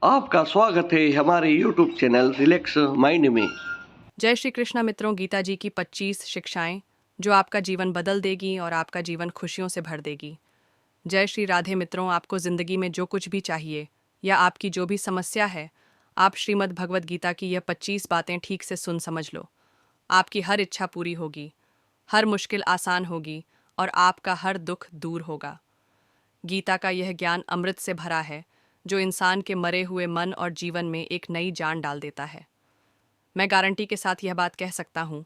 आपका स्वागत है हमारे YouTube चैनल रिलैक्स माइंड में। जय श्री कृष्णा मित्रों, गीता जी की 25 शिक्षाएं जो आपका जीवन बदल देगी और आपका जीवन खुशियों से भर देगी। जय श्री राधे मित्रों, आपको ज़िंदगी में जो कुछ भी चाहिए या आपकी जो भी समस्या है, आप श्रीमद् भगवत गीता की यह 25 बातें ठीक से सुन समझ लो। आपकी हर इच्छा पूरी होगी, हर मुश्किल आसान होगी और आपका हर दुख दूर होगा। गीता का यह ज्ञान अमृत से भरा है, जो इंसान के मरे हुए मन और जीवन में एक नई जान डाल देता है। मैं गारंटी के साथ यह बात कह सकता हूँ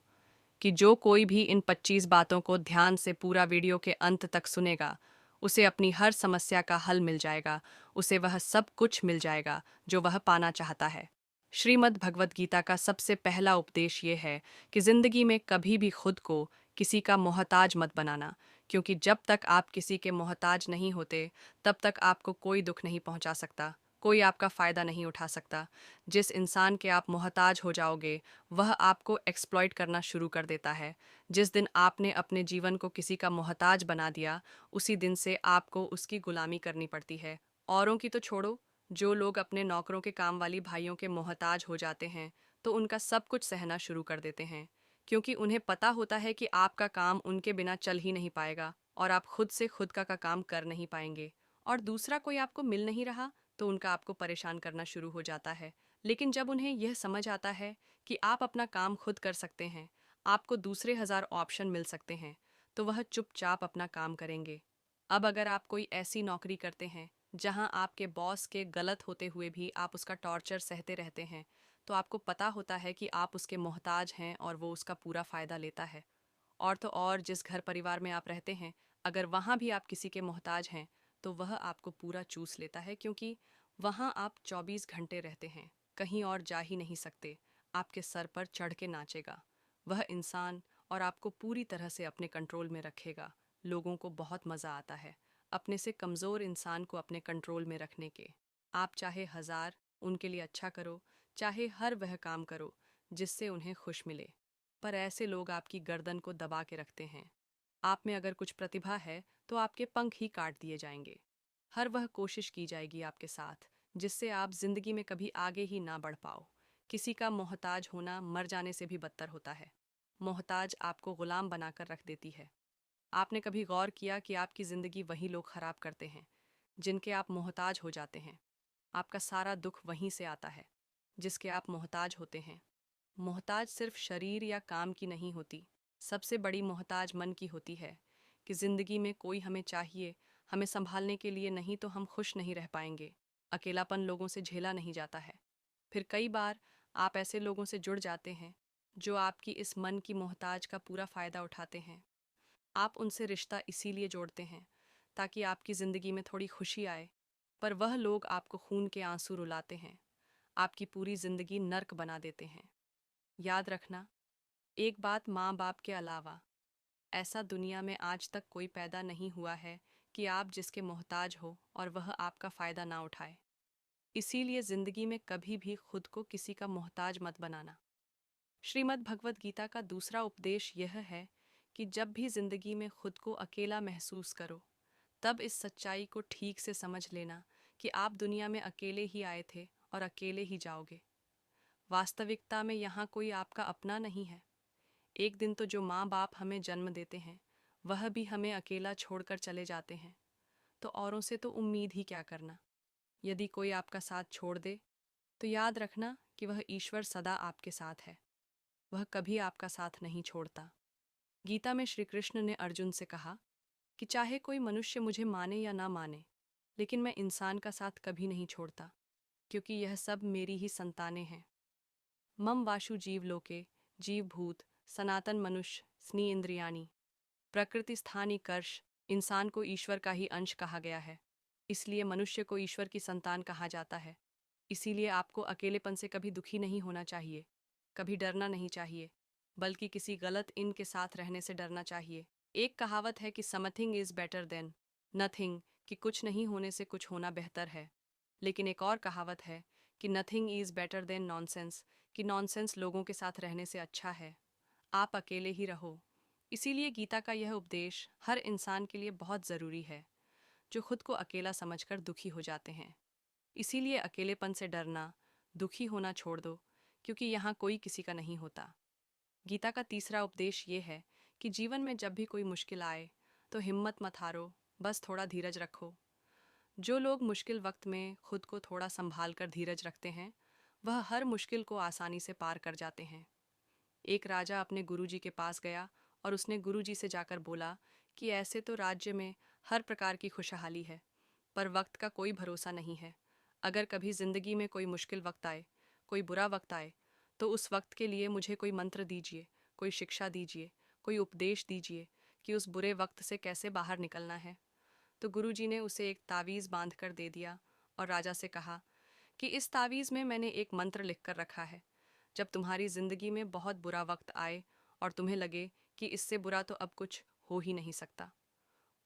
कि जो कोई भी इन 25 बातों को ध्यान से पूरा वीडियो के अंत तक सुनेगा, उसे अपनी हर समस्या का हल मिल जाएगा, उसे वह सब कुछ मिल जाएगा जो वह पाना चाहता है। श्रीमद् भगवत गीता का सबसे पहला उपदेश ये है कि जिंदगी में कभी भी खुद को किसी का मोहताज मत बनाना, क्योंकि जब तक आप किसी के मोहताज नहीं होते, तब तक आपको कोई दुख नहीं पहुंचा सकता, कोई आपका फ़ायदा नहीं उठा सकता। जिस इंसान के आप मोहताज हो जाओगे, वह आपको एक्सप्लॉइट करना शुरू कर देता है। जिस दिन आपने अपने जीवन को किसी का मोहताज बना दिया, उसी दिन से आपको उसकी गुलामी करनी पड़ती है। औरों की तो छोड़ो, जो लोग अपने नौकरों के काम वाली भाइयों के मोहताज हो जाते हैं, तो उनका सब कुछ सहना शुरू कर देते हैं, क्योंकि उन्हें पता होता है कि आपका काम उनके बिना चल ही नहीं पाएगा और आप खुद से खुद का काम कर नहीं पाएंगे। और दूसरा कोई आपको मिल नहीं रहा, तो उनका आपको परेशान करना शुरू हो जाता है। लेकिन जब उन्हें यह समझ आता है कि आप अपना काम खुद कर सकते हैं, आपको दूसरे 1000 ऑप्शन मिल सकते हैं, तो वह चुपचाप अपना काम करेंगे। अब अगर आप कोई ऐसी नौकरी करते हैं जहां आपके बॉस के गलत होते हुए भी आप उसका टॉर्चर सहते रहते हैं, तो आपको पता होता है कि आप उसके मोहताज हैं और वो उसका पूरा फ़ायदा लेता है। और तो और जिस घर परिवार में आप रहते हैं, अगर वहाँ भी आप किसी के मोहताज हैं, तो वह आपको पूरा चूस लेता है, क्योंकि वहाँ आप 24 घंटे रहते हैं, कहीं और जा ही नहीं सकते। आपके सर पर चढ़ के नाचेगा वह इंसान और आपको पूरी तरह से अपने कंट्रोल में रखेगा। लोगों को बहुत मज़ा आता है अपने से कमज़ोर इंसान को अपने कंट्रोल में रखने के। आप चाहे 1000 उनके लिए अच्छा करो, चाहे हर वह काम करो जिससे उन्हें खुश मिले, पर ऐसे लोग आपकी गर्दन को दबा के रखते हैं। आप में अगर कुछ प्रतिभा है, तो आपके पंख ही काट दिए जाएंगे। हर वह कोशिश की जाएगी आपके साथ जिससे आप जिंदगी में कभी आगे ही ना बढ़ पाओ। किसी का मोहताज होना मर जाने से भी बदतर होता है। मोहताज आपको गुलाम बनाकर रख देती है। आपने कभी गौर किया कि आपकी जिंदगी वही लोग खराब करते हैं जिनके आप मोहताज हो जाते हैं? आपका सारा दुख वहीं से आता है, जिसके आप मोहताज होते हैं। मोहताज सिर्फ शरीर या काम की नहीं होती, सबसे बड़ी मोहताज मन की होती है, कि जिंदगी में कोई हमें चाहिए, हमें संभालने के लिए, नहीं तो हम खुश नहीं रह पाएंगे। अकेलापन लोगों से झेला नहीं जाता है। फिर कई बार आप ऐसे लोगों से जुड़ जाते हैं जो आपकी इस मन की मोहताज का पूरा फायदा उठाते हैं। आप उनसे रिश्ता इसीलिए जोड़ते हैं ताकि आपकी जिंदगी में थोड़ी खुशी आए, पर वह लोग आपको खून के आंसू रुलाते हैं, आपकी पूरी जिंदगी नर्क बना देते हैं। याद रखना, एक बात, माँ बाप के अलावा ऐसा दुनिया में आज तक कोई पैदा नहीं हुआ है कि आप जिसके मोहताज हो और वह आपका फ़ायदा ना उठाए। इसीलिए ज़िंदगी में कभी भी खुद को किसी का मोहताज मत बनाना। श्रीमद् भगवत गीता का दूसरा उपदेश यह है कि जब भी ज़िंदगी में खुद को अकेला महसूस करो, तब इस सच्चाई को ठीक से समझ लेना कि आप दुनिया में अकेले ही आए थे और अकेले ही जाओगे। वास्तविकता में यहाँ कोई आपका अपना नहीं है। एक दिन तो जो माँ बाप हमें जन्म देते हैं, वह भी हमें अकेला छोड़कर चले जाते हैं, तो औरों से तो उम्मीद ही क्या करना। यदि कोई आपका साथ छोड़ दे, तो याद रखना कि वह ईश्वर सदा आपके साथ है। वह कभी आपका साथ नहीं छोड़ता। गीता में श्री कृष्ण ने अर्जुन से कहा कि चाहे कोई मनुष्य मुझे माने या ना माने, लेकिन मैं इंसान का साथ कभी नहीं छोड़ता, क्योंकि यह सब मेरी ही संतानें हैं। मम वाशु जीव लोके, जीव भूत सनातन मनुष्य स्नी इंद्रियाणी। प्रकृति स्थानी कर्ष, इंसान को ईश्वर का ही अंश कहा गया है, इसलिए मनुष्य को ईश्वर की संतान कहा जाता है। इसीलिए आपको अकेलेपन से कभी दुखी नहीं होना चाहिए, कभी डरना नहीं चाहिए, बल्कि किसी गलत इन के साथ रहने से डरना चाहिए। एक कहावत है कि something is better than nothing, कि कुछ नहीं होने से कुछ होना बेहतर है। लेकिन एक और कहावत है कि nothing is better than nonsense, कि नॉनसेंस लोगों के साथ रहने से अच्छा है। आप अकेले ही रहो। इसीलिए गीता का यह उपदेश हर इंसान के लिए बहुत ज़रूरी है, जो खुद को अकेला समझकर दुखी हो जाते हैं। इसीलिए अकेलेपन से डरना, दुखी होना छोड़ दो, क्योंकि यहाँ कोई किसी का नहीं होता। गीता का तीसरा उपदेश ये है कि जीवन में जब भी कोई मुश्किल आए तो हिम्मत मत हारो, बस थोड़ा धीरज रखो। जो लोग मुश्किल वक्त में खुद को थोड़ा संभाल कर धीरज रखते हैं, वह हर मुश्किल को आसानी से पार कर जाते हैं। एक राजा अपने गुरुजी के पास गया और उसने गुरुजी से जाकर बोला कि ऐसे तो राज्य में हर प्रकार की खुशहाली है, पर वक्त का कोई भरोसा नहीं है। अगर कभी जिंदगी में कोई मुश्किल वक्त आए, कोई बुरा वक्त आए, तो उस वक्त के लिए मुझे कोई मंत्र दीजिए, कोई शिक्षा दीजिए, कोई उपदेश दीजिए कि उस बुरे वक्त से कैसे बाहर निकलना है। तो गुरुजी ने उसे एक तावीज़ बांध कर दे दिया और राजा से कहा कि इस तावीज़ में मैंने एक मंत्र लिख कर रखा है। जब तुम्हारी ज़िंदगी में बहुत बुरा वक्त आए और तुम्हें लगे कि इससे बुरा तो अब कुछ हो ही नहीं सकता,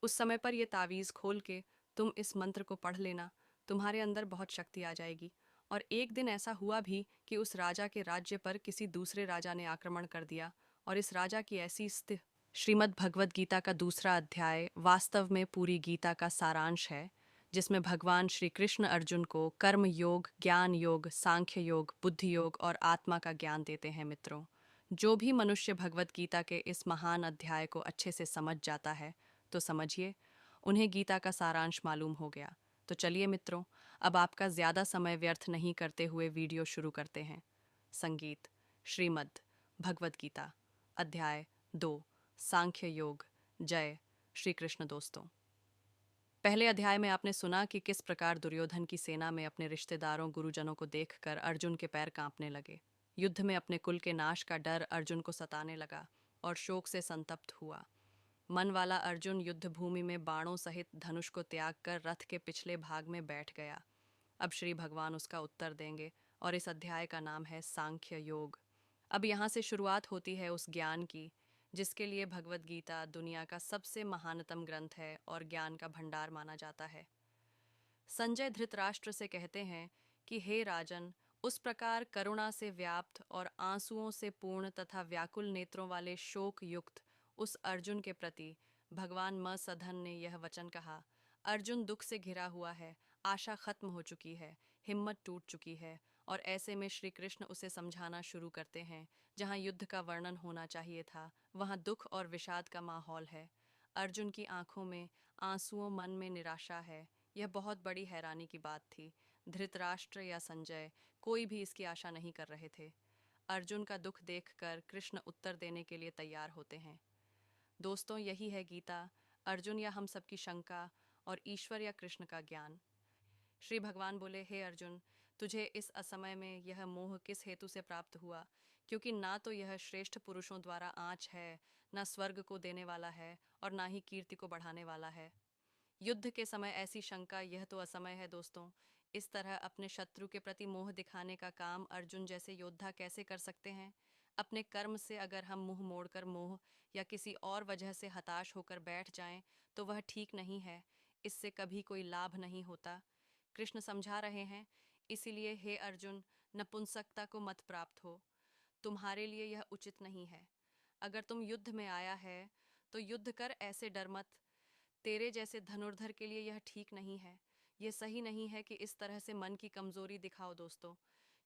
उस समय पर यह तावीज़ खोल के तुम इस मंत्र को पढ़ लेना, तुम्हारे अंदर बहुत शक्ति आ जाएगी। और एक दिन ऐसा हुआ भी कि उस राजा के राज्य पर किसी दूसरे राजा ने आक्रमण कर दिया और इस राजा की ऐसी स्थिति। श्रीमद् भगवद गीता का दूसरा अध्याय वास्तव में पूरी गीता का सारांश है, जिसमें भगवान श्री कृष्ण अर्जुन को कर्म योग, ज्ञान योग, सांख्य योग, बुद्धि योग और आत्मा का ज्ञान देते हैं। मित्रों, जो भी मनुष्य भगवद गीता के इस महान अध्याय को अच्छे से समझ जाता है, तो समझिए उन्हें गीता का सारांश मालूम हो गया। तो चलिए मित्रों, अब आपका ज़्यादा समय व्यर्थ नहीं करते हुए वीडियो शुरू करते हैं। संगीत। श्रीमद् भगवद गीता अध्याय 2, सांख्य योग। जय श्री कृष्ण। दोस्तों, पहले अध्याय में आपने सुना कि किस प्रकार दुर्योधन की सेना में अपने रिश्तेदारों, गुरुजनों को देखकर अर्जुन के पैर कांपने लगे। युद्ध में अपने कुल के नाश का डर अर्जुन को सताने लगा और शोक से संतप्त हुआ। मन वाला अर्जुन युद्ध भूमि में बाणों सहित धनुष को त्याग कर रथ के पिछले भाग में बैठ गया। अब श्री भगवान उसका उत्तर देंगे और इस अध्याय का नाम है सांख्य योग। अब यहाँ से शुरुआत होती है उस ज्ञान की जिसके लिए भगवद गीता दुनिया का सबसे महानतम ग्रंथ है और ज्ञान का भंडार माना जाता है। संजय धृतराष्ट्र से कहते हैं कि हे राजन, उस प्रकार करुणा से व्याप्त और आंसुओं से पूर्ण तथा व्याकुल नेत्रों वाले शोक युक्त उस अर्जुन के प्रति भगवान मसधन ने यह वचन कहा। अर्जुन दुख से घिरा हुआ है, आशा खत्म हो चुकी है, हिम्मत टूट चुकी है, और ऐसे में श्री कृष्ण उसे समझाना शुरू करते हैं। जहाँ युद्ध का वर्णन होना चाहिए था, वहाँ दुख और विषाद का माहौल है। अर्जुन की आंखों में आंसुओं, मन में निराशा है। यह बहुत बड़ी हैरानी की बात थी। धृतराष्ट्र या संजय, कोई भी इसकी आशा नहीं कर रहे थे। अर्जुन का दुख देखकर कृष्ण उत्तर देने के लिए तैयार होते हैं। दोस्तों, यही है गीता, अर्जुन या हम सबकी शंका और ईश्वर या कृष्ण का ज्ञान। श्री भगवान बोले, हे अर्जुन, तुझे इस असमय में यह मोह किस हेतु से प्राप्त हुआ? क्योंकि ना तो यह श्रेष्ठ पुरुषों द्वारा आँच है, ना स्वर्ग को देने वाला है, और ना ही कीर्ति को बढ़ाने वाला है। युद्ध के समय ऐसी शंका, यह तो असमय है। दोस्तों, इस तरह अपने शत्रु के प्रति मोह दिखाने का काम अर्जुन जैसे योद्धा कैसे कर सकते हैं? अपने कर्म से अगर हम मुंह मोड़कर मोह या किसी और वजह से हताश होकर बैठ जाएं, तो वह ठीक नहीं है। इससे कभी कोई लाभ नहीं होता। कृष्ण समझा रहे हैं, इसीलिए हे अर्जुन, नपुंसकता को मत प्राप्त हो। तुम्हारे लिए यह उचित नहीं है। अगर तुम युद्ध में आया है तो युद्ध कर, ऐसे डर मत। तेरे जैसे धनुर्धर के लिए यह ठीक नहीं है। यह सही नहीं है कि इस तरह से मन की कमजोरी दिखाओ। दोस्तों,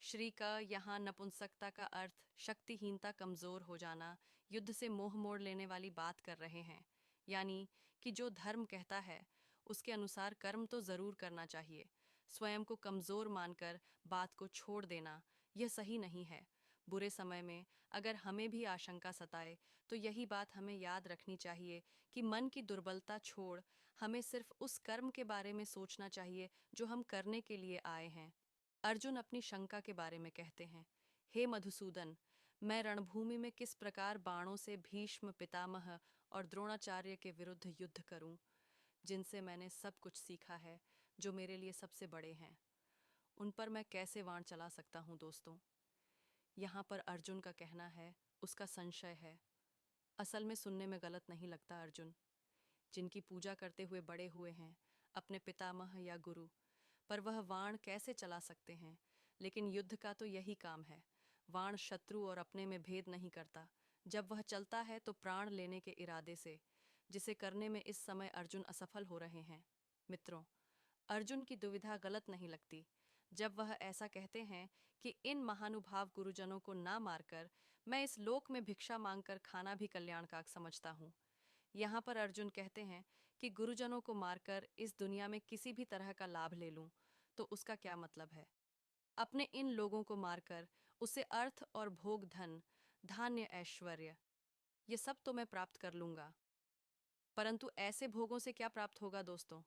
श्री का यहाँ नपुंसकता का अर्थ शक्तिहीनता, कमजोर हो जाना, युद्ध से मोह मोड़ लेने वाली बात कर रहे हैं। यानी कि जो धर्म कहता है उसके अनुसार कर्म तो जरूर करना चाहिए। स्वयं को कमजोर मानकर बात को छोड़ देना, यह सही नहीं है। बुरे समय में अगर हमें भी आशंका सताए तो यही बात हमें याद रखनी चाहिए कि मन की दुर्बलता छोड़ हमें सिर्फ उस कर्म के बारे में सोचना चाहिए जो हम करने के लिए आए हैं। अर्जुन अपनी शंका के बारे में कहते हैं, हे मधुसूदन, मैं रणभूमि में किस प्रकार बाणों से भीष्म पितामह और द्रोणाचार्य के विरुद्ध युद्ध करूं, जिनसे मैंने सब कुछ सीखा है, जो मेरे लिए सबसे बड़े हैं। उन पर मैं कैसे वाण चला सकता हूँ? दोस्तों, यहाँ पर अर्जुन का कहना है, उसका संशय है। असल में सुनने में गलत नहीं लगता। अर्जुन जिनकी पूजा करते हुए बड़े हुए हैं, अपने पितामह या गुरु, पर वह वाण कैसे चला सकते हैं? लेकिन युद्ध का तो यही काम है। वाण शत्रु और अपने में भेद नहीं करता। जब वह चलता है तो प्राण लेने के इरादे से, जिसे करने में इस समय अर्जुन असफल हो रहे हैं। मित्रों, अर्जुन की दुविधा गलत नहीं लगती जब वह ऐसा कहते हैं कि इन महानुभाव गुरुजनों को ना मारकर मैं इस लोक में भिक्षा मांगकर खाना भी कल्याणकारक समझता हूँ। यहाँ पर अर्जुन कहते हैं कि गुरुजनों को मारकर इस दुनिया में किसी भी तरह का लाभ ले लूं, तो उसका क्या मतलब है? अपने इन लोगों को मारकर उसे अर्थ और भोग धन, धान्य, ऐश्वर्य, ये सब तो मैं प्राप्त कर लूंगा, परंतु ऐसे भोगों से क्या प्राप्त होगा दोस्तों?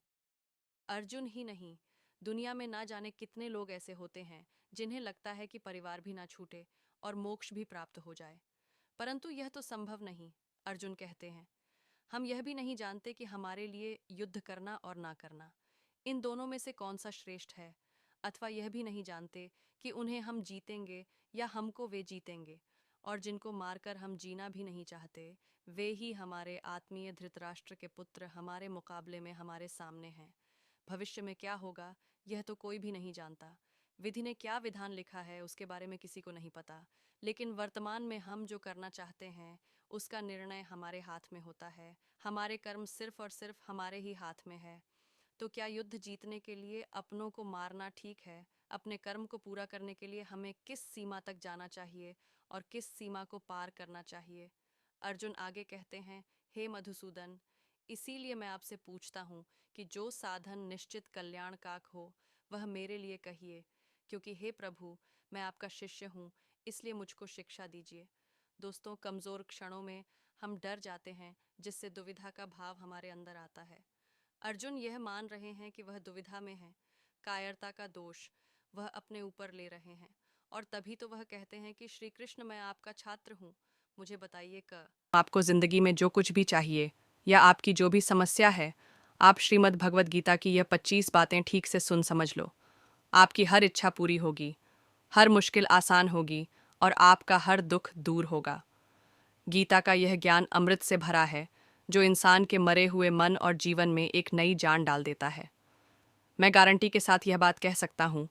अर्जुन ही नहीं, दुनिया में ना जाने कितने लोग ऐसे होते हैं जिन्हें लगता है कि परिवार भी ना छूटे और मोक्ष भी प्राप्त हो जाए, परंतु यह तो संभव नहीं। अर्जुन कहते हैं, हम यह भी नहीं जानते कि हमारे लिए युद्ध करना और ना करना, इन दोनों में से कौन सा श्रेष्ठ है, अथवा यह भी नहीं जानते कि उन्हें हम जीतेंगे या हमको वे जीतेंगे। और जिनको मारकर हम जीना भी नहीं चाहते, वे ही हमारे आत्मीय धृतराष्ट्र के पुत्र हमारे मुकाबले में हमारे सामने हैं। भविष्य में क्या होगा, यह तो कोई भी नहीं जानता। विधि ने क्या विधान लिखा है उसके बारे में किसी को नहीं पता, लेकिन वर्तमान में हम जो करना चाहते हैं उसका निर्णय हमारे हाथ में होता है। हमारे कर्म सिर्फ और सिर्फ हमारे ही हाथ में है। तो क्या युद्ध जीतने के लिए अपनों को मारना ठीक है? अपने कर्म को पूरा करने के लिए हमें किस सीमा तक जाना चाहिए और किस सीमा को पार करना चाहिए? अर्जुन आगे कहते हैं, हे मधुसूदन, इसीलिए मैं आपसे पूछता हूँ कि जो साधन निश्चित कल्याणकारक हो वह मेरे लिए कहिए, क्योंकि हे प्रभु, मैं आपका शिष्य हूँ, इसलिए मुझको शिक्षा दीजिए। दोस्तों, कमज़ोर क्षणों में हम डर जाते हैं, जिससे दुविधा का भाव हमारे अंदर आता है। अर्जुन यह मान रहे हैं कि वह दुविधा में है, कायरता का दोष वह अपने ऊपर ले रहे हैं, और तभी तो वह कहते हैं कि श्री कृष्ण, मैं आपका छात्र हूँ, मुझे बताइए क आपको जिंदगी में जो कुछ भी चाहिए या आपकी जो भी समस्या है, आप श्रीमद् भगवत गीता की यह 25 बातें ठीक से सुन समझ लो। आपकी हर इच्छा पूरी होगी, हर मुश्किल आसान होगी और आपका हर दुख दूर होगा। गीता का यह ज्ञान अमृत से भरा है, जो इंसान के मरे हुए मन और जीवन में एक नई जान डाल देता है। मैं गारंटी के साथ यह बात कह सकता हूँ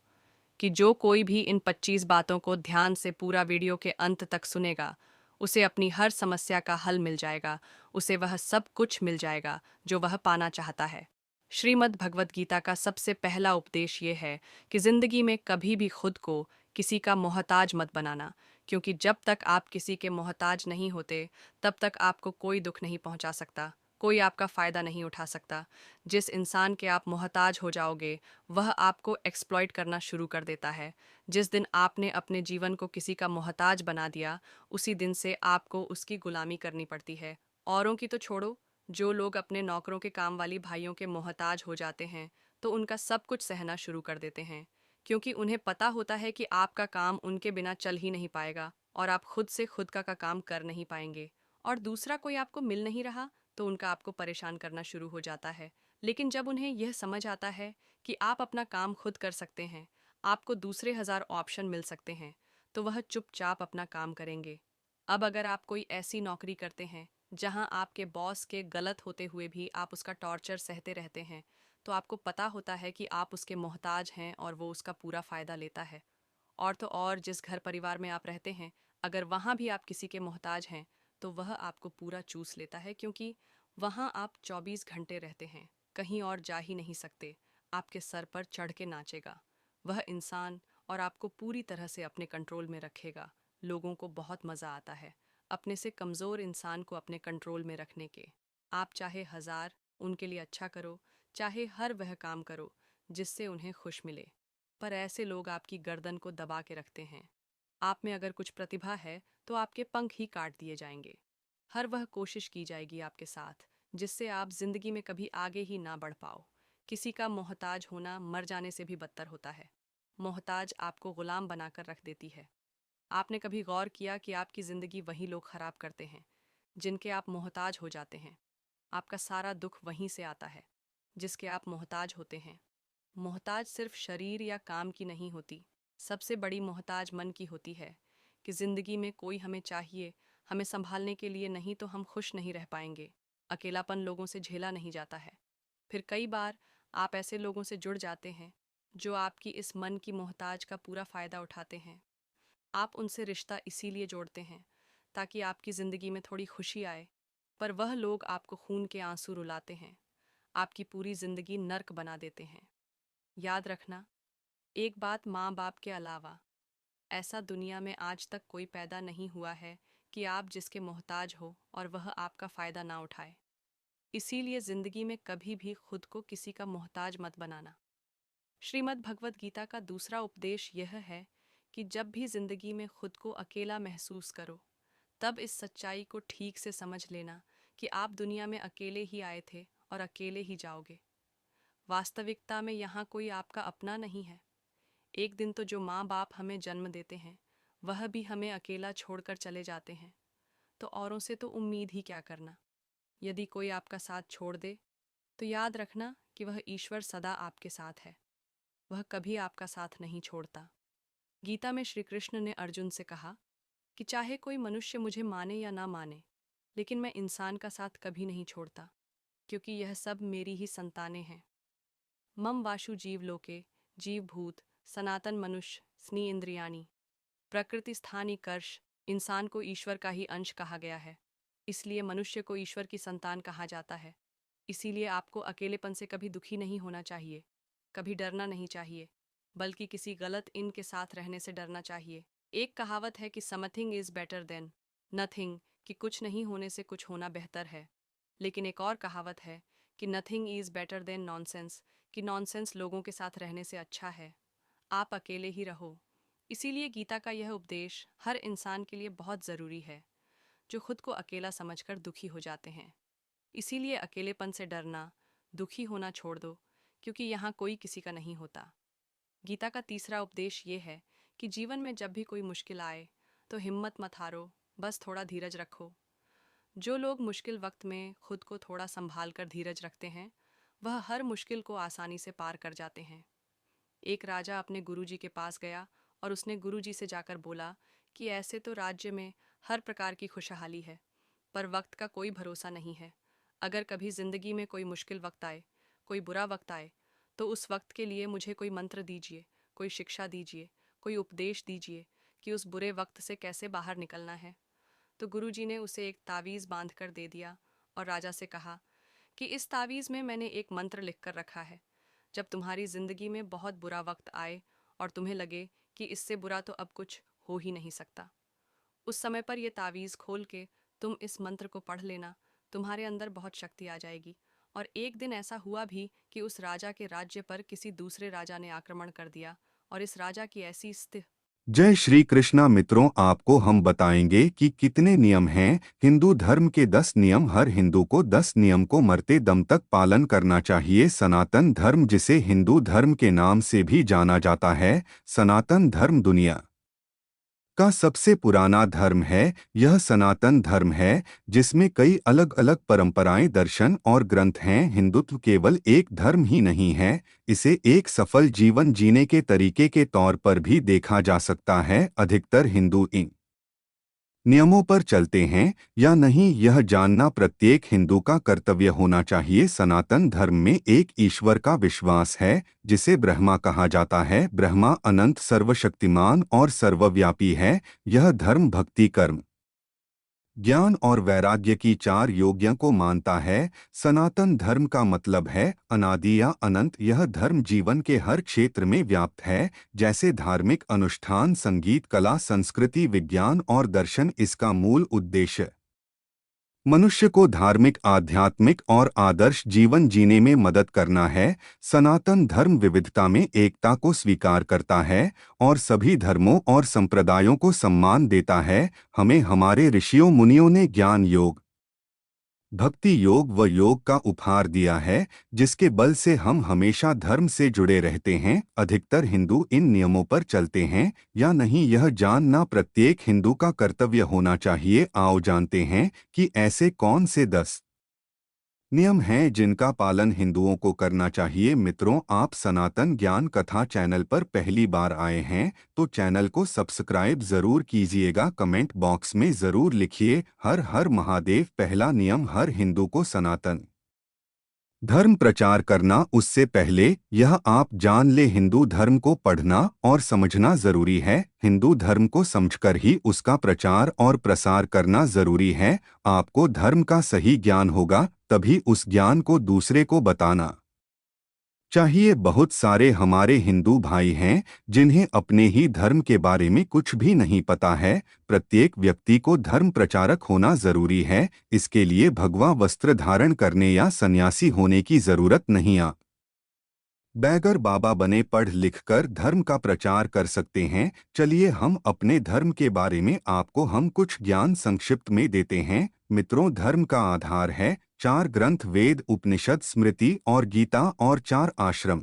कि जो कोई भी इन 25 बातों को ध्यान से पूरा वीडियो के अंत तक सुनेगा, उसे अपनी हर समस्या का हल मिल जाएगा, उसे वह सब कुछ मिल जाएगा जो वह पाना चाहता है। श्रीमद् भगवत गीता का सबसे पहला उपदेश ये है कि जिंदगी में कभी भी खुद को किसी का मोहताज मत बनाना, क्योंकि जब तक आप किसी के मोहताज नहीं होते, तब तक आपको कोई दुख नहीं पहुंचा सकता, कोई आपका फ़ायदा नहीं उठा सकता। जिस इंसान के आप मोहताज हो जाओगे, वह आपको एक्सप्लॉइट करना शुरू कर देता है। जिस दिन आपने अपने जीवन को किसी का मोहताज बना दिया, उसी दिन से आपको उसकी गुलामी करनी पड़ती है। औरों की तो छोड़ो, जो लोग अपने नौकरों के काम वाली भाइयों के मोहताज हो जाते हैं, तो उनका सब कुछ सहना शुरू कर देते हैं, क्योंकि उन्हें पता होता है कि आपका काम उनके बिना चल ही नहीं पाएगा और आप खुद से खुद का काम कर नहीं पाएंगे, और दूसरा कोई आपको मिल नहीं रहा तो उनका आपको परेशान करना शुरू हो जाता है। लेकिन जब उन्हें यह समझ आता है कि आप अपना काम खुद कर सकते हैं, आपको दूसरे 1000 ऑप्शन मिल सकते हैं, तो वह चुपचाप अपना काम करेंगे। अब अगर आप कोई ऐसी नौकरी करते हैं जहां आपके बॉस के गलत होते हुए भी आप उसका टॉर्चर सहते रहते हैं, तो आपको पता होता है कि आप उसके मोहताज हैं और वो उसका पूरा फ़ायदा लेता है। और तो और, जिस घर परिवार में आप रहते हैं, अगर वहाँ भी आप किसी के मोहताज हैं, तो वह आपको पूरा चूस लेता है, क्योंकि वहाँ आप 24 घंटे रहते हैं, कहीं और जा ही नहीं सकते। आपके सर पर चढ़ के नाचेगा वह इंसान और आपको पूरी तरह से अपने कंट्रोल में रखेगा। लोगों को बहुत मज़ा आता है अपने से कमज़ोर इंसान को अपने कंट्रोल में रखने के। आप चाहे 1000 उनके लिए अच्छा करो, चाहे हर वह काम करो जिससे उन्हें खुश मिले, पर ऐसे लोग आपकी गर्दन को दबा के रखते हैं। आप में अगर कुछ प्रतिभा है तो आपके पंख ही काट दिए जाएंगे। हर वह कोशिश की जाएगी आपके साथ जिससे आप जिंदगी में कभी आगे ही ना बढ़ पाओ। किसी का मोहताज होना मर जाने से भी बदतर होता है। मोहताज आपको गुलाम बनाकर रख देती है। आपने कभी गौर किया कि आपकी ज़िंदगी वही लोग ख़राब करते हैं जिनके आप मोहताज हो जाते हैं? आपका सारा दुख वहीं से आता है जिसके आप मोहताज होते हैं। मोहताज सिर्फ शरीर या काम की नहीं होती, सबसे बड़ी मोहताज मन की होती है कि ज़िंदगी में कोई हमें चाहिए, हमें संभालने के लिए, नहीं तो हम खुश नहीं रह पाएंगे। अकेलापन लोगों से झेला नहीं जाता है। फिर कई बार आप ऐसे लोगों से जुड़ जाते हैं जो आपकी इस मन की मोहताज का पूरा फ़ायदा उठाते हैं। आप उनसे रिश्ता इसीलिए जोड़ते हैं ताकि आपकी ज़िंदगी में थोड़ी खुशी आए, पर वह लोग आपको खून के आंसू रुलाते हैं, आपकी पूरी ज़िंदगी नर्क बना देते हैं। याद रखना, एक बात माँ बाप के अलावा ऐसा दुनिया में आज तक कोई पैदा नहीं हुआ है कि आप जिसके मोहताज हो और वह आपका फ़ायदा ना उठाए। इसीलिए ज़िंदगी में कभी भी खुद को किसी का मोहताज मत बनाना। श्रीमद् भगवत गीता का दूसरा उपदेश यह है कि जब भी ज़िंदगी में खुद को अकेला महसूस करो, तब इस सच्चाई को ठीक से समझ लेना कि आप दुनिया में अकेले ही आए थे और अकेले ही जाओगे। वास्तविकता में यहाँ कोई आपका अपना नहीं है। एक दिन तो जो माँ बाप हमें जन्म देते हैं, वह भी हमें अकेला छोड़कर चले जाते हैं, तो औरों से तो उम्मीद ही क्या करना। यदि कोई आपका साथ छोड़ दे, तो याद रखना कि वह ईश्वर सदा आपके साथ है। वह कभी आपका साथ नहीं छोड़ता। गीता में श्री कृष्ण ने अर्जुन से कहा कि चाहे कोई मनुष्य मुझे माने या ना माने, लेकिन मैं इंसान का साथ कभी नहीं छोड़ता, क्योंकि यह सब मेरी ही संतानें हैं। मम वाशु जीवलोके जीवभूत सनातन मनुष्य स्नि इंद्रियाणि प्रकृति स्थानी कर्ष। इंसान को ईश्वर का ही अंश कहा गया है, इसलिए मनुष्य को ईश्वर की संतान कहा जाता है। इसीलिए आपको अकेलेपन से कभी दुखी नहीं होना चाहिए, कभी डरना नहीं चाहिए, बल्कि किसी गलत इन के साथ रहने से डरना चाहिए। एक कहावत है कि something is better than nothing, कि कुछ नहीं होने से कुछ होना बेहतर है। लेकिन एक और कहावत है कि nothing is better than nonsense, कि नॉनसेंस लोगों के साथ रहने से अच्छा है। आप अकेले ही रहो। इसीलिए गीता का यह उपदेश हर इंसान के लिए बहुत ज़रूरी है, जो खुद को अकेला समझकर दुखी हो जाते हैं। इसीलिए अकेलेपन से डरना, दुखी होना छोड़ दो, क्योंकि यहाँ कोई किसी का नहीं होता। गीता का तीसरा उपदेश ये है कि जीवन में जब भी कोई मुश्किल आए, तो हिम्मत मत हारो, बस थोड़ा धीरज रखो। जो लोग मुश्किल वक्त में खुद को थोड़ा संभाल कर धीरज रखते हैं, वह हर मुश्किल को आसानी से पार कर जाते हैं। एक राजा अपने गुरुजी के पास गया और उसने गुरुजी से जाकर बोला कि ऐसे तो राज्य में हर प्रकार की खुशहाली है, पर वक्त का कोई भरोसा नहीं है। अगर कभी जिंदगी में कोई मुश्किल वक्त आए, कोई बुरा वक्त आए, तो उस वक्त के लिए मुझे कोई मंत्र दीजिए, कोई शिक्षा दीजिए, कोई उपदेश दीजिए कि उस बुरे वक्त से कैसे बाहर निकलना है। तो गुरुजी ने उसे एक तावीज़ बांध कर दे दिया और राजा से कहा कि इस तावीज़ में मैंने एक मंत्र लिख कर रखा है। जब तुम्हारी ज़िंदगी में बहुत बुरा वक्त आए और तुम्हें लगे कि इससे बुरा तो अब कुछ हो ही नहीं सकता, उस समय पर यह तावीज़ खोल के तुम इस मंत्र को पढ़ लेना, तुम्हारे अंदर बहुत शक्ति आ जाएगी। और एक दिन ऐसा हुआ भी कि उस राजा के राज्य पर किसी दूसरे राजा ने आक्रमण कर दिया और इस राजा की ऐसी स्थिति। जय श्री कृष्णा मित्रों, आपको हम बताएंगे कि कितने नियम हैं। हिंदू धर्म के 10 नियम। हर हिंदू को 10 नियम को मरते दम तक पालन करना चाहिए। सनातन धर्म, जिसे हिंदू धर्म के नाम से भी जाना जाता है, सनातन धर्म दुनिया का सबसे पुराना धर्म है। यह सनातन धर्म है जिसमें कई अलग अलग परंपराएं, दर्शन और ग्रंथ हैं। हिंदुत्व केवल एक धर्म ही नहीं है, इसे एक सफल जीवन जीने के तरीके के तौर पर भी देखा जा सकता है। अधिकतर हिंदू इन नियमों पर चलते हैं या नहीं, यह जानना प्रत्येक हिंदू का कर्तव्य होना चाहिए। सनातन धर्म में एक ईश्वर का विश्वास है, जिसे ब्रह्मा कहा जाता है। ब्रह्मा अनंत, सर्वशक्तिमान और सर्वव्यापी है। यह धर्म भक्ति, कर्म, ज्ञान और वैराग्य की 4 योगियों को मानता है। सनातन धर्म का मतलब है अनादि या अनंत। यह धर्म जीवन के हर क्षेत्र में व्याप्त है, जैसे धार्मिक अनुष्ठान, संगीत, कला, संस्कृति, विज्ञान और दर्शन। इसका मूल उद्देश्य मनुष्य को धार्मिक, आध्यात्मिक और आदर्श जीवन जीने में मदद करना है। सनातन धर्म विविधता में एकता को स्वीकार करता है और सभी धर्मों और संप्रदायों को सम्मान देता है। हमें हमारे ऋषियों मुनियों ने ज्ञान योग, भक्ति योग व योग का उपहार दिया है, जिसके बल से हम हमेशा धर्म से जुड़े रहते हैं। अधिकतर हिंदू इन नियमों पर चलते हैं या नहीं, यह जानना प्रत्येक हिंदू का कर्तव्य होना चाहिए। आओ जानते हैं कि ऐसे कौन से 10 नियम हैं जिनका पालन हिंदुओं को करना चाहिए। मित्रों, आप सनातन ज्ञान कथा चैनल पर पहली बार आए हैं तो चैनल को सब्सक्राइब जरूर कीजिएगा। कमेंट बॉक्स में जरूर लिखिए हर हर महादेव। पहला नियम, हर हिंदू को सनातन धर्म प्रचार करना। उससे पहले यह आप जान ले, हिंदू धर्म को पढ़ना और समझना जरूरी है। हिंदू धर्म को समझकर ही उसका प्रचार और प्रसार करना जरूरी है। आपको धर्म का सही ज्ञान होगा, तभी उस ज्ञान को दूसरे को बताना चाहिए बहुत सारे हमारे हिंदू भाई हैं जिन्हें अपने ही धर्म के बारे में कुछ भी नहीं पता है। प्रत्येक व्यक्ति को धर्म प्रचारक होना जरूरी है। इसके लिए भगवा वस्त्र धारण करने या सन्यासी होने की जरूरत नहीं आ बैगर बाबा बने पढ़ लिखकर धर्म का प्रचार कर सकते हैं। चलिए हम अपने धर्म के बारे में आपको हम कुछ ज्ञान संक्षिप्त में देते हैं। मित्रों, धर्म का आधार है 4 ग्रंथ वेद, उपनिषद, स्मृति और गीता और 4 आश्रम,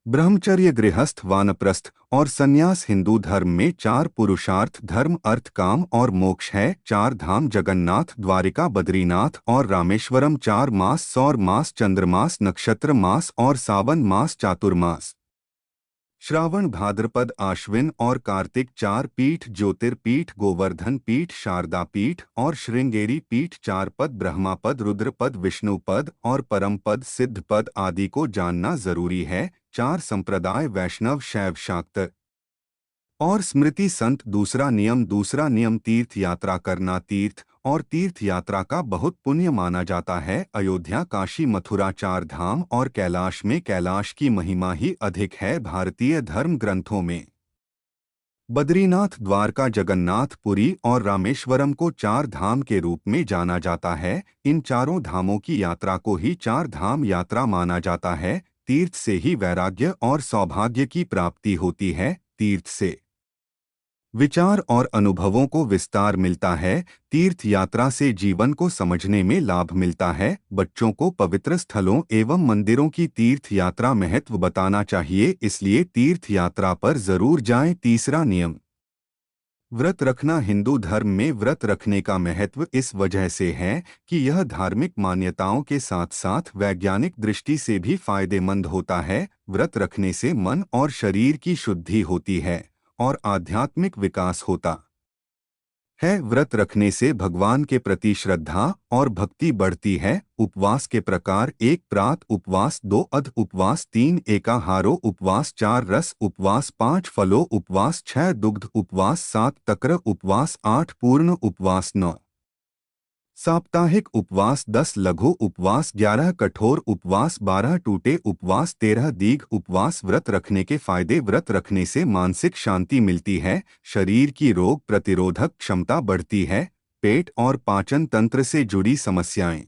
ब्रह्मचर्य, गृहस्थ, वानप्रस्थ और संन्यास। हिंदू धर्म में 4 पुरुषार्थ धर्म, अर्थ, काम और मोक्ष है। 4 धाम जगन्नाथ, द्वारिका, बद्रीनाथ और रामेश्वरम। 4 मास, सौर मास, चंद्रमास, नक्षत्र मास और सावन मास, चातुर्मास, श्रावण, भाद्रपद, आश्विन और कार्तिक। 4 पीठ, ज्योतिर्पीठ, गोवर्धन पीठ, शारदा पीठ और श्रृंगेरी पीठ। 4 पद, ब्रह्मा पद, रुद्र पद, विष्णु पद और परम पद, सिद्ध पद आदि को जानना जरूरी है। 4 संप्रदाय, वैष्णव, शैव, शाक्त और स्मृति संत। दूसरा नियम तीर्थ यात्रा करना। तीर्थ और तीर्थ यात्रा का बहुत पुण्य माना जाता है। अयोध्या, काशी, मथुरा, 4 धाम और कैलाश में कैलाश की महिमा ही अधिक है। भारतीय धर्म ग्रंथों में बद्रीनाथ, द्वारका, जगन्नाथ, पुरी और रामेश्वरम को 4 धाम के रूप में जाना जाता है। इन चारों धामों की यात्रा को ही 4 धाम यात्रा माना जाता है। तीर्थ से ही वैराग्य और सौभाग्य की प्राप्ति होती है। तीर्थ से विचार और अनुभवों को विस्तार मिलता है। तीर्थ यात्रा से जीवन को समझने में लाभ मिलता है। बच्चों को पवित्र स्थलों एवं मंदिरों की तीर्थ यात्रा महत्व बताना चाहिए, इसलिए तीर्थ यात्रा पर जरूर जाएं। तीसरा नियम, व्रत रखना। हिंदू धर्म में व्रत रखने का महत्व इस वजह से है कि यह धार्मिक मान्यताओं के साथ साथ वैज्ञानिक दृष्टि से भी फायदेमंद होता है। व्रत रखने से मन और शरीर की शुद्धि होती है और आध्यात्मिक विकास होता है। व्रत रखने से भगवान के प्रति श्रद्धा और भक्ति बढ़ती है। उपवास के प्रकार: 1 प्रात उपवास, 2 अध उपवास, 3 एकाहारो उपवास, 4 रस उपवास, 5 फलो उपवास, 6 दुग्ध उपवास, 7 तक्र उपवास, 8 पूर्ण उपवास, 9 साप्ताहिक उपवास, 10 लघु उपवास, 11 कठोर उपवास, 12 टूटे उपवास, 13 दीर्घ उपवास। व्रत रखने के फायदे: व्रत रखने से मानसिक शांति मिलती है, शरीर की रोग प्रतिरोधक क्षमता बढ़ती है, पेट और पाचन तंत्र से जुड़ी समस्याएं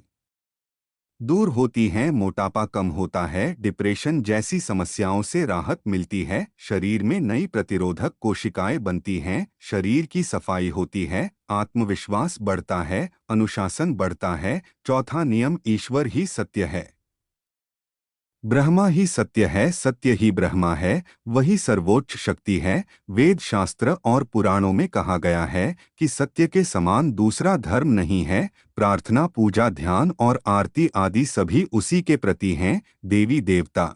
दूर होती हैं, मोटापा कम होता है, डिप्रेशन जैसी समस्याओं से राहत मिलती है, शरीर में नई प्रतिरोधक कोशिकाएं बनती हैं, शरीर की सफाई होती है, आत्मविश्वास बढ़ता है, अनुशासन बढ़ता है। चौथा नियम, ईश्वर ही सत्य है, ब्रह्मा ही सत्य है, सत्य ही ब्रह्मा है, वही सर्वोच्च शक्ति है। वेद, शास्त्र और पुराणों में कहा गया है कि सत्य के समान दूसरा धर्म नहीं है। प्रार्थना, पूजा, ध्यान और आरती आदि सभी उसी के प्रति हैं। देवी देवता,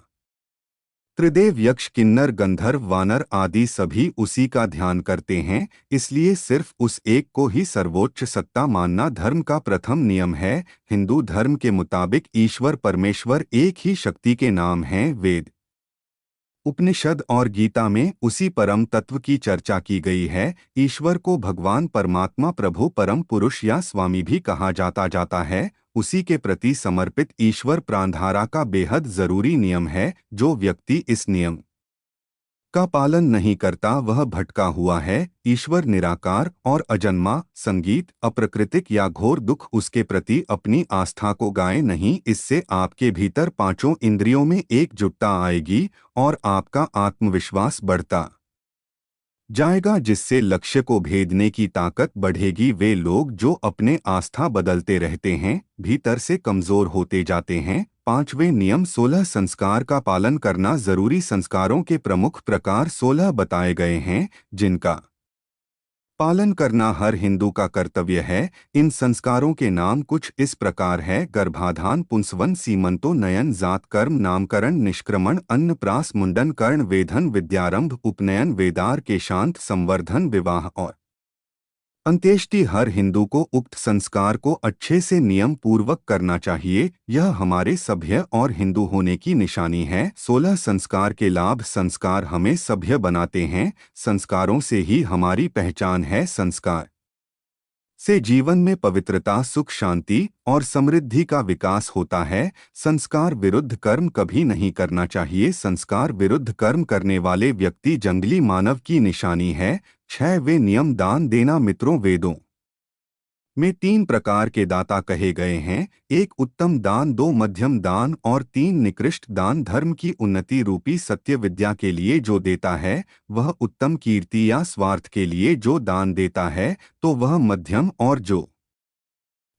त्रिदेव, यक्ष, किन्नर, गंधर्व, वानर आदि सभी उसी का ध्यान करते हैं, इसलिए सिर्फ उस एक को ही सर्वोच्च सत्ता मानना धर्म का प्रथम नियम है। हिंदू धर्म के मुताबिक ईश्वर परमेश्वर एक ही शक्ति के नाम हैं। वेद, उपनिषद और गीता में उसी परम तत्व की चर्चा की गई है। ईश्वर को भगवान, परमात्मा, प्रभु, परम पुरुष या स्वामी भी कहा जाता है। उसी के प्रति समर्पित ईश्वर प्राणधारा का बेहद जरूरी नियम है। जो व्यक्ति इस नियम का पालन नहीं करता वह भटका हुआ है। ईश्वर निराकार और अजन्मा, संगीत अप्राकृतिक या घोर दुख उसके प्रति अपनी आस्था को गाए नहीं। इससे आपके भीतर 5 इंद्रियों में एकजुटता आएगी और आपका आत्मविश्वास बढ़ता जाएगा, जिससे लक्ष्य को भेदने की ताकत बढ़ेगी। वे लोग जो अपने आस्था बदलते रहते हैं भीतर से कमजोर होते जाते हैं। 5वें नियम, 16 संस्कार का पालन करना जरूरी। संस्कारों के प्रमुख प्रकार 16 बताए गए हैं, जिनका पालन करना हर हिंदू का कर्तव्य है। इन संस्कारों के नाम कुछ इस प्रकार है: गर्भाधान, पुंसवन, सीमंतोन्नयन, जात कर्म, नामकरण, निष्क्रमण, अन्नप्रास, मुंडन, कर्ण वेधन, विद्यारंभ, उपनयन, वेदार, केशांत, संवर्धन, विवाह और अंत्येष्टि। हर हिंदू को उक्त संस्कार को अच्छे से नियम पूर्वक करना चाहिए। यह हमारे सभ्य और हिंदू होने की निशानी है। 16 संस्कार के लाभ: संस्कार हमें सभ्य बनाते हैं, संस्कारों से ही हमारी पहचान है। संस्कार से जीवन में पवित्रता, सुख, शांति और समृद्धि का विकास होता है। संस्कार विरुद्ध कर्म कभी नहीं करना चाहिए। संस्कार विरुद्ध कर्म करने वाले व्यक्ति जंगली मानव की निशानी है। 6 वे नियम दान देना। मित्रों, वेदों में 3 प्रकार के दाता कहे गए हैं। 1 उत्तम दान, 2 मध्यम दान और 3 निकृष्ट दान। धर्म की उन्नति रूपी सत्य विद्या के लिए जो देता है वह उत्तम, कीर्ति या स्वार्थ के लिए जो दान देता है तो वह मध्यम, और जो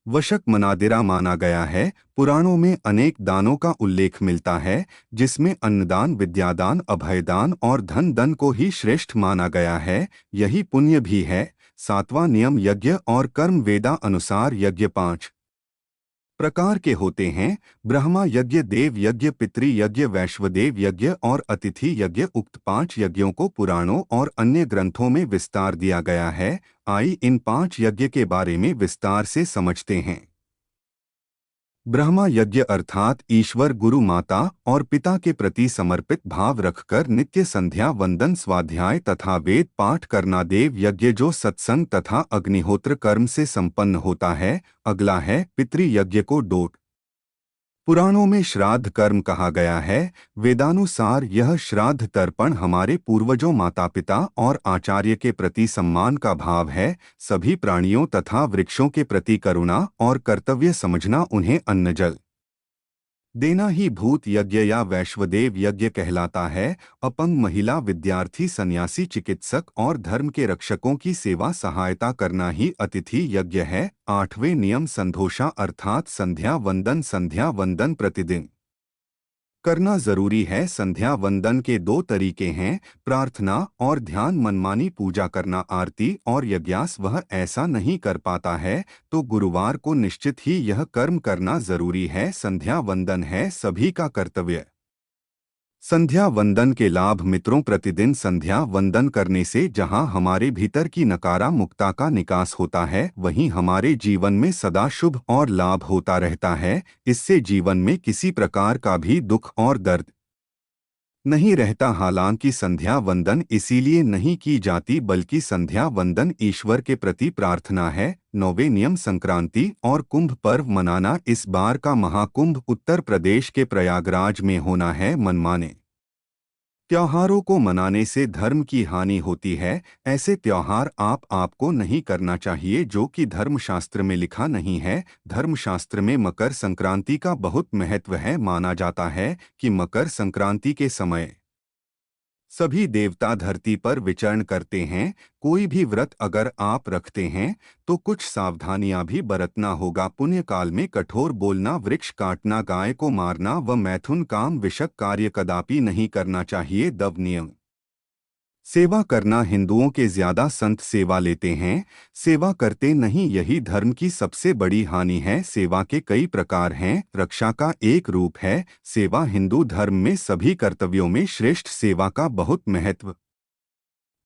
वशक मनादिरा माना गया है। पुराणों में अनेक दानों का उल्लेख मिलता है, जिसमें अन्नदान, विद्यादान, अभयदान और धन दान को ही श्रेष्ठ माना गया है। यही पुण्य भी है। 7वां नियम यज्ञ और कर्म। वेदा अनुसार यज्ञ 5 प्रकार के होते हैं। ब्रह्मा यज्ञ, देव यज्ञ, पितृ यज्ञ, वैश्वदेव यज्ञ और अतिथि यज्ञ। उक्त 5 यज्ञों को पुराणों और अन्य ग्रंथों में विस्तार दिया गया है। इन 5 यज्ञ के बारे में विस्तार से समझते हैं। ब्रह्मा यज्ञ अर्थात ईश्वर, गुरु, माता और पिता के प्रति समर्पित भाव रखकर नित्य संध्या वंदन, स्वाध्याय तथा वेद पाठ करना। देव यज्ञ जो सत्संग तथा अग्निहोत्र कर्म से संपन्न होता है। अगला है पितृ यज्ञ को डोट पुराणों में श्राद्ध कर्म कहा गया है। वेदानुसार यह श्राद्ध तर्पण हमारे पूर्वजों, माता पिता और आचार्य के प्रति सम्मान का भाव है। सभी प्राणियों तथा वृक्षों के प्रति करुणा और कर्तव्य समझना, उन्हें अन्न जल देना ही भूत यज्ञ या वैश्वदेव यज्ञ कहलाता है। अपंग महिला, विद्यार्थी, सन्यासी, चिकित्सक और धर्म के रक्षकों की सेवा सहायता करना ही अतिथि यज्ञ है। 8वें नियम संधोषा अर्थात संध्या वंदन। संध्या वंदन प्रतिदिन करना जरूरी है। संध्या वंदन के 2 तरीके हैं, प्रार्थना और ध्यान। मनमानी पूजा करना, आरती और यज्ञास वह ऐसा नहीं कर पाता है तो गुरुवार को निश्चित ही यह कर्म करना जरूरी है। संध्या वंदन है सभी का कर्तव्य। संध्या वंदन के लाभ। मित्रों, प्रतिदिन संध्या वंदन करने से जहां हमारे भीतर की नकारात्मकता का निकास होता है, वहीं हमारे जीवन में सदा शुभ और लाभ होता रहता है। इससे जीवन में किसी प्रकार का भी दुख और दर्द नहीं रहता। हालांकि संध्या वंदन इसीलिए नहीं की जाती, बल्कि संध्या वंदन ईश्वर के प्रति प्रार्थना है। 9वें नियम संक्रांति और कुंभ पर्व मनाना। इस बार का महाकुंभ उत्तर प्रदेश के प्रयागराज में होना है। मनमाने त्योहारों को मनाने से धर्म की हानि होती है। ऐसे त्योहार आपको नहीं करना चाहिए जो कि धर्मशास्त्र में लिखा नहीं है। धर्मशास्त्र में मकर संक्रांति का बहुत महत्व है। माना जाता है कि मकर संक्रांति के समय सभी देवता धरती पर विचरण करते हैं। कोई भी व्रत अगर आप रखते हैं तो कुछ सावधानियां भी बरतना होगा। पुण्य काल में कठोर बोलना, वृक्ष काटना, गाय को मारना व मैथुन काम विषक कार्य कदापि नहीं करना चाहिए। दव नियम सेवा करना। हिंदुओं के ज्यादा संत सेवा लेते हैं, सेवा करते नहीं। यही धर्म की सबसे बड़ी हानि है। सेवा के कई प्रकार हैं, रक्षा का एक रूप है सेवा। हिंदू धर्म में सभी कर्तव्यों में श्रेष्ठ सेवा का बहुत महत्व